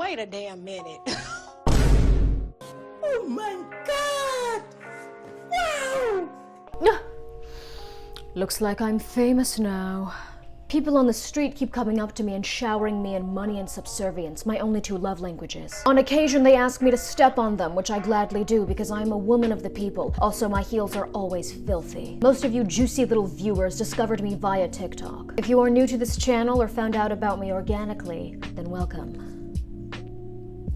Wait a damn minute. Oh my God! Wow! Looks like I'm famous now. People on the street keep coming up to me and showering me in money and subservience, my only two love languages. On occasion, they ask me to step on them, which I gladly do because I'm a woman of the people. Also, my heels are always filthy. Most of you juicy little viewers discovered me via TikTok. If you are new to this channel or found out about me organically, then welcome.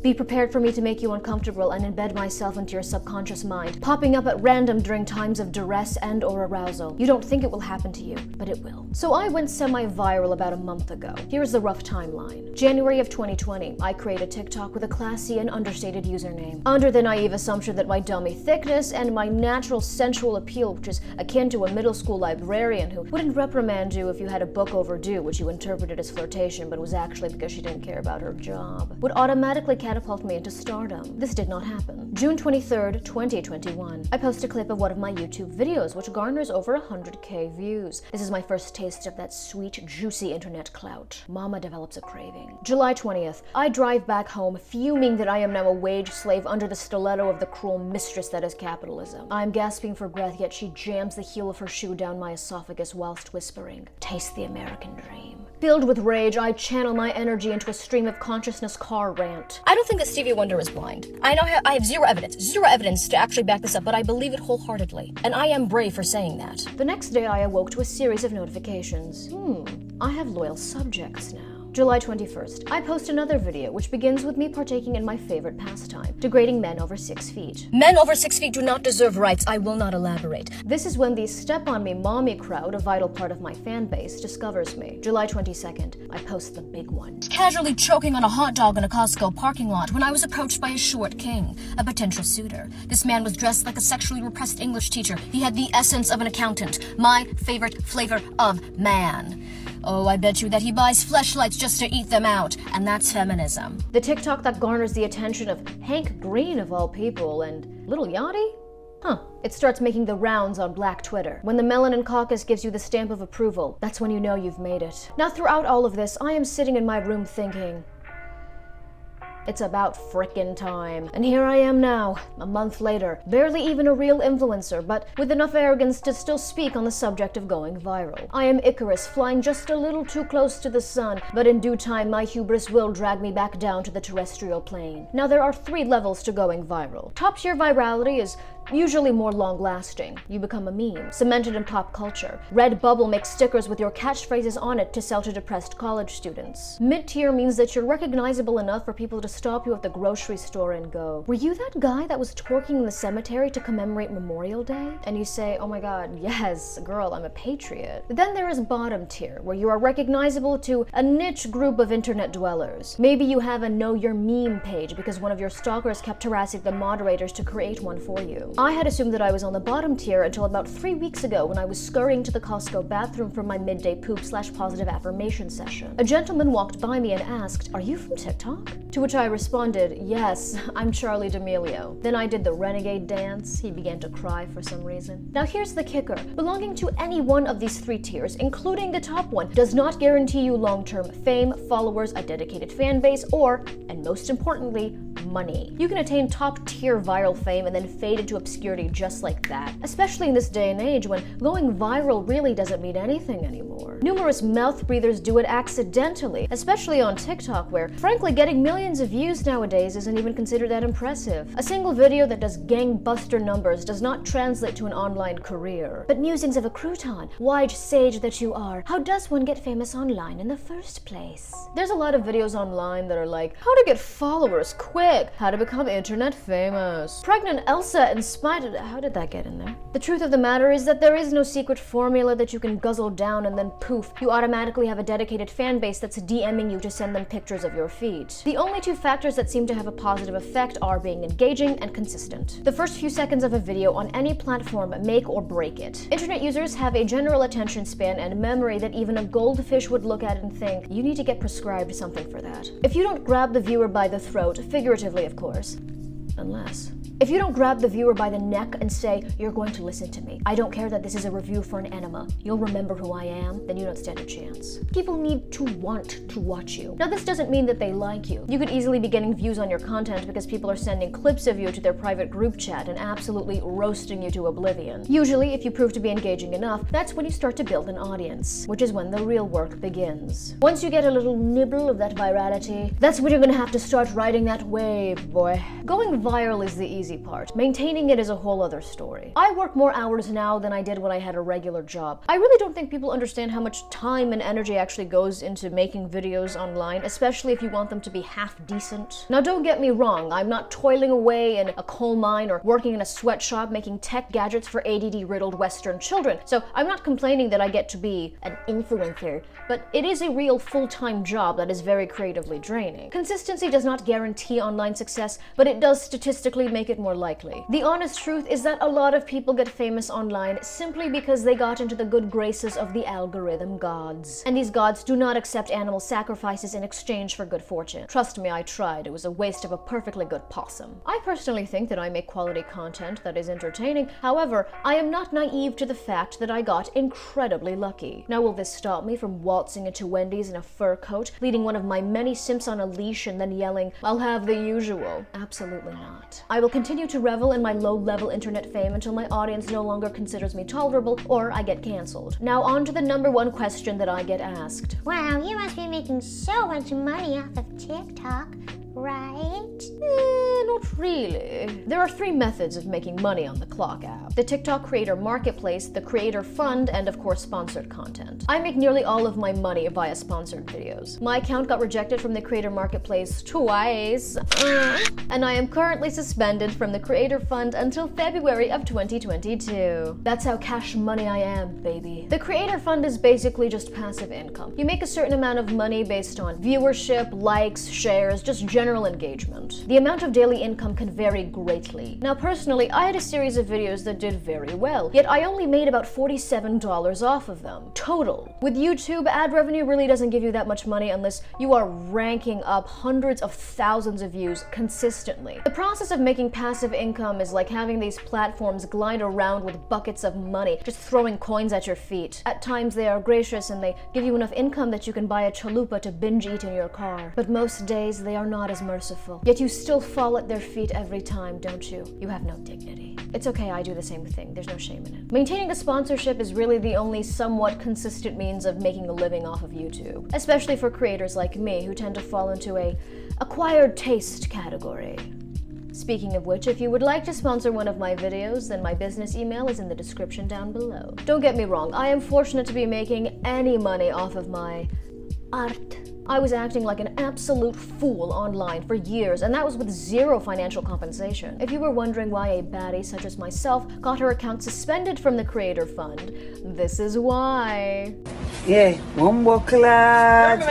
Be prepared for me to make you uncomfortable and embed myself into your subconscious mind, popping up at random during times of duress and or arousal. You don't think it will happen to you, but it will. So I went semi-viral about a month ago. Here's the rough timeline. January of 2020, I created TikTok with a classy and understated username, under the naive assumption that my dummy thickness and my natural sensual appeal, which is akin to a middle school librarian who wouldn't reprimand you if you had a book overdue, which you interpreted as flirtation but was actually because she didn't care about her job, would automatically catapult me into stardom. This did not happen. June 23rd, 2021. I post a clip of one of my YouTube videos, which garners over 100k views. This is my first taste of that sweet, juicy internet clout. Mama develops a craving. July 20th. I drive back home, fuming that I am now a wage slave under the stiletto of the cruel mistress that is capitalism. I'm gasping for breath, yet she jams the heel of her shoe down my esophagus whilst whispering, "Taste the American dream." Filled with rage, I channel my energy into a stream of consciousness car rant. I don't think that Stevie Wonder is blind. I have zero evidence to actually back this up, but I believe it wholeheartedly. And I am brave for saying that. The next day, I awoke to a series of notifications. I have loyal subjects now. July 21st. I post another video, which begins with me partaking in my favorite pastime, degrading men over 6 feet. Men over 6 feet do not deserve rights. I will not elaborate. This is when the Step On Me mommy crowd, a vital part of my fan base, discovers me. July 22nd. I post the big one. Casually choking on a hot dog in a Costco parking lot when I was approached by a short king, a potential suitor. This man was dressed like a sexually repressed English teacher. He had the essence of an accountant. My favorite flavor of man. Oh, I bet you that he buys fleshlights just to eat them out, and that's feminism. The TikTok that garners the attention of Hank Green of all people and Little Yachty? It starts making the rounds on Black Twitter. When the Melanin Caucus gives you the stamp of approval, that's when you know you've made it. Now, throughout all of this, I am sitting in my room thinking, it's about frickin' time. And here I am now, a month later, barely even a real influencer, but with enough arrogance to still speak on the subject of going viral. I am Icarus, flying just a little too close to the sun, but in due time my hubris will drag me back down to the terrestrial plane. Now there are 3 levels to going viral. Top tier virality is usually more long-lasting. You become a meme, cemented in pop culture. Redbubble makes stickers with your catchphrases on it to sell to depressed college students. Mid-tier means that you're recognizable enough for people to stop you at the grocery store and go, "Were you that guy that was twerking in the cemetery to commemorate Memorial Day?" And you say, "Oh my God, yes, girl, I'm a patriot." Then there is bottom tier, where you are recognizable to a niche group of internet dwellers. Maybe you have a Know Your Meme page because one of your stalkers kept harassing the moderators to create one for you. I had assumed that I was on the bottom tier until about 3 weeks ago when I was scurrying to the Costco bathroom for my midday poop/positive affirmation session. A gentleman walked by me and asked, "Are you from TikTok?" To which I responded, "Yes, I'm Charlie D'Amelio." Then I did the renegade dance. He began to cry for some reason. Now here's the kicker. Belonging to any one of these 3 tiers, including the top one, does not guarantee you long-term fame, followers, a dedicated fan base, or, and most importantly, money. You can attain top-tier viral fame and then fade into obscurity just like that, especially in this day and age when going viral really doesn't mean anything anymore. Numerous mouth breathers do it accidentally, especially on TikTok, where, frankly, getting millions of views nowadays isn't even considered that impressive. A single video that does gangbuster numbers does not translate to an online career. But musings of a crouton, wise sage that you are, how does one get famous online in the first place? There's a lot of videos online that are like, how to get followers quick, how to become internet famous. Pregnant Elsa inspired. How did that get in there? The truth of the matter is that there is no secret formula that you can guzzle down and then poof, you automatically have a dedicated fan base that's DMing you to send them pictures of your feet. The only 2 factors that seem to have a positive effect are being engaging and consistent. The first few seconds of a video on any platform make or break it. Internet users have a general attention span and memory that even a goldfish would look at and think, you need to get prescribed something for that. If you don't grab the viewer by the throat, figuratively of course, unless If you don't grab the viewer by the neck and say, "You're going to listen to me. I don't care that this is a review for an enema. You'll remember who I am," then you don't stand a chance. People need to want to watch you. Now, this doesn't mean that they like you. You could easily be getting views on your content because people are sending clips of you to their private group chat and absolutely roasting you to oblivion. Usually, if you prove to be engaging enough, that's when you start to build an audience, which is when the real work begins. Once you get a little nibble of that virality, that's when you're gonna have to start riding that wave, boy. Going viral is the easy part. Maintaining it is a whole other story. I work more hours now than I did when I had a regular job. I really don't think people understand how much time and energy actually goes into making videos online, especially if you want them to be half decent. Now, don't get me wrong, I'm not toiling away in a coal mine or working in a sweatshop making tech gadgets for ADD-riddled Western children, so I'm not complaining that I get to be an influencer, but it is a real full-time job that is very creatively draining. Consistency does not guarantee online success, but it does statistically make it more likely. The honest truth is that a lot of people get famous online simply because they got into the good graces of the algorithm gods. And these gods do not accept animal sacrifices in exchange for good fortune. Trust me, I tried. It was a waste of a perfectly good possum. I personally think that I make quality content that is entertaining. However, I am not naive to the fact that I got incredibly lucky. Now, will this stop me from waltzing into Wendy's in a fur coat, leading one of my many simps on a leash and then yelling, "I'll have the usual"? Absolutely not. I will continue to revel in my low-level internet fame until my audience no longer considers me tolerable or I get cancelled. Now on to the number one question that I get asked. Wow, you must be making so much money off of TikTok, right? Not really. There are three methods of making money on the Clock app: the TikTok Creator Marketplace, the Creator Fund, and of course sponsored content. I make nearly all of my money via sponsored videos. My account got rejected from the Creator Marketplace twice, and I am currently suspended from the Creator Fund until February of 2022. That's how cash money I am, baby. The Creator Fund is basically just passive income. You make a certain amount of money based on viewership, likes, shares, just general engagement. The amount of daily income can vary greatly. Now, personally, I had a series of videos that did very well, yet I only made about $47 off of them, total. With YouTube, ad revenue really doesn't give you that much money unless you are ranking up hundreds of thousands of views consistently. The process of making passive income is like having these platforms glide around with buckets of money, just throwing coins at your feet. At times they are gracious and they give you enough income that you can buy a chalupa to binge eat in your car. But most days they are not as merciful. Yet you still fall at their feet every time, don't you? You have no dignity. It's okay, I do the same thing. There's no shame in it. Maintaining a sponsorship is really the only somewhat consistent means of making a living off of YouTube, especially for creators like me who tend to fall into a acquired taste category. Speaking of which, if you would like to sponsor one of my videos, then my business email is in the description down below. Don't get me wrong, I am fortunate to be making any money off of my art. I was acting like an absolute fool online for years, and that was with zero financial compensation. If you were wondering why a baddie such as myself got her account suspended from the Creator Fund, this is why. Yeah, one more class.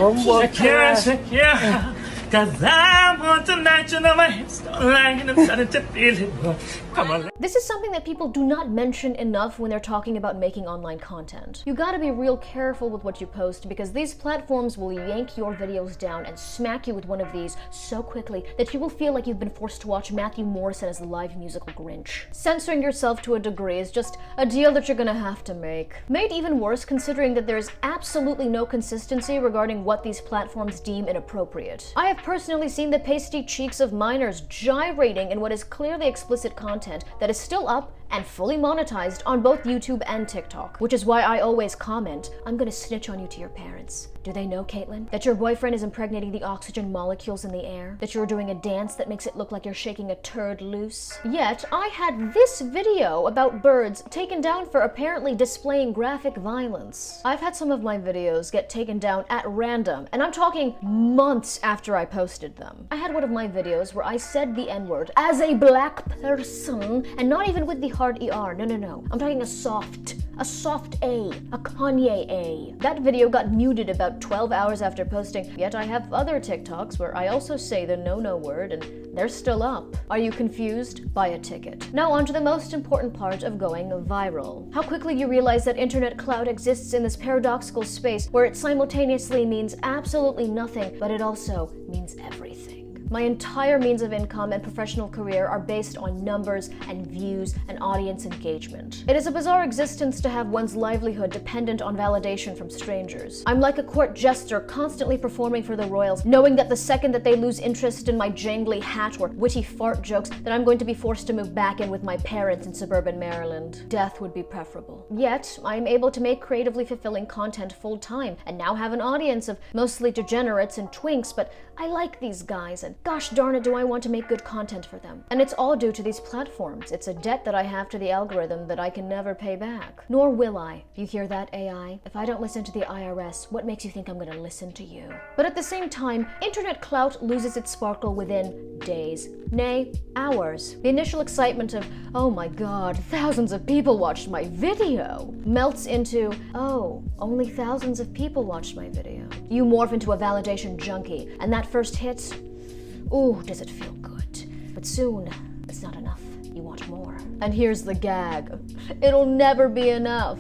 One more class. Shakira, cause I want tonight, you know my hips start lying and I'm starting to feel it. Come on. This is something that people do not mention enough when they're talking about making online content. You gotta be real careful with what you post because these platforms will yank your videos down and smack you with one of these so quickly that you will feel like you've been forced to watch Matthew Morrison as the live musical Grinch. Censoring yourself to a degree is just a deal that you're gonna have to make. Made even worse considering that there is absolutely no consistency regarding what these platforms deem inappropriate. I have personally seen the pasty cheeks of minors gyrating in what is clearly explicit content that is still up and fully monetized on both YouTube and TikTok, which is why I always comment, I'm gonna snitch on you to your parents. Do they know, Caitlin, that your boyfriend is impregnating the oxygen molecules in the air? That you're doing a dance that makes it look like you're shaking a turd loose? Yet, I had this video about birds taken down for apparently displaying graphic violence. I've had some of my videos get taken down at random, and I'm talking months after I posted them. I had one of my videos where I said the N-word as a black person, and not even with the hard ER, no. I'm talking a soft A, a Kanye A. That video got muted about 12 hours after posting, yet I have other TikToks where I also say the no word and they're still up. Are you confused? Buy a ticket. Now on to the most important part of going viral. How quickly you realize that internet clout exists in this paradoxical space where it simultaneously means absolutely nothing, but it also means everything. My entire means of income and professional career are based on numbers and views and audience engagement. It is a bizarre existence to have one's livelihood dependent on validation from strangers. I'm like a court jester constantly performing for the royals, knowing that the second that they lose interest in my jangly hat or witty fart jokes, that I'm going to be forced to move back in with my parents in suburban Maryland. Death would be preferable. Yet, I am able to make creatively fulfilling content full-time, and now have an audience of mostly degenerates and twinks, but I like these guys, and gosh darn it, do I want to make good content for them. And it's all due to these platforms. It's a debt that I have to the algorithm that I can never pay back. Nor will I. You hear that, AI? If I don't listen to the IRS, what makes you think I'm gonna listen to you? But at the same time, internet clout loses its sparkle within days, nay, hours. The initial excitement of, oh my god, thousands of people watched my video, melts into, oh, only thousands of people watched my video. You morph into a validation junkie, and that first hit, ooh, does it feel good. But soon, it's not enough. You want more. And here's the gag. It'll never be enough.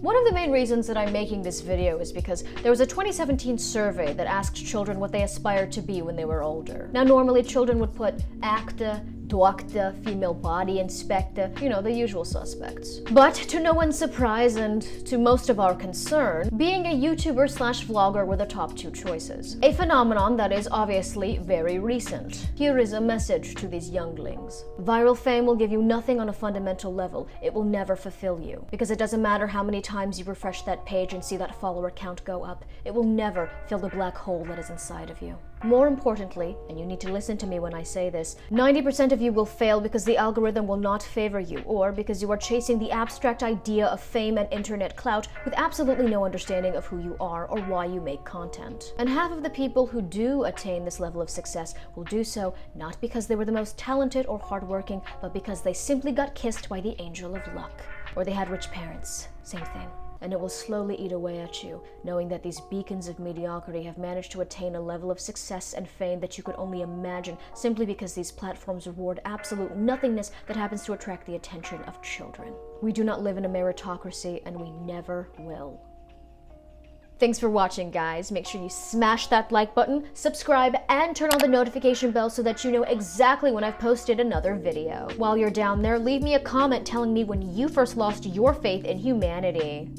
One of the main reasons that I'm making this video is because there was a 2017 survey that asked children what they aspired to be when they were older. Now, normally children would put actor, doctor, female body inspector, you know, the usual suspects. But to no one's surprise and to most of our concern, being a YouTuber slash vlogger were the top two choices. A phenomenon that is obviously very recent. Here is a message to these younglings. Viral fame will give you nothing on a fundamental level. It will never fulfill you. Because it doesn't matter how many times you refresh that page and see that follower count go up, it will never fill the black hole that is inside of you. More importantly, and you need to listen to me when I say this, 90% of you will fail because the algorithm will not favor you, or because you are chasing the abstract idea of fame and internet clout with absolutely no understanding of who you are or why you make content. And half of the people who do attain this level of success will do so not because they were the most talented or hardworking, but because they simply got kissed by the angel of luck. Or they had rich parents. Same thing. And it will slowly eat away at you, knowing that these beacons of mediocrity have managed to attain a level of success and fame that you could only imagine simply because these platforms reward absolute nothingness that happens to attract the attention of children. We do not live in a meritocracy, and we never will. Thanks for watching, guys. Make sure you smash that like button, subscribe, and turn on the notification bell so that you know exactly when I've posted another video. While you're down there, leave me a comment telling me when you first lost your faith in humanity.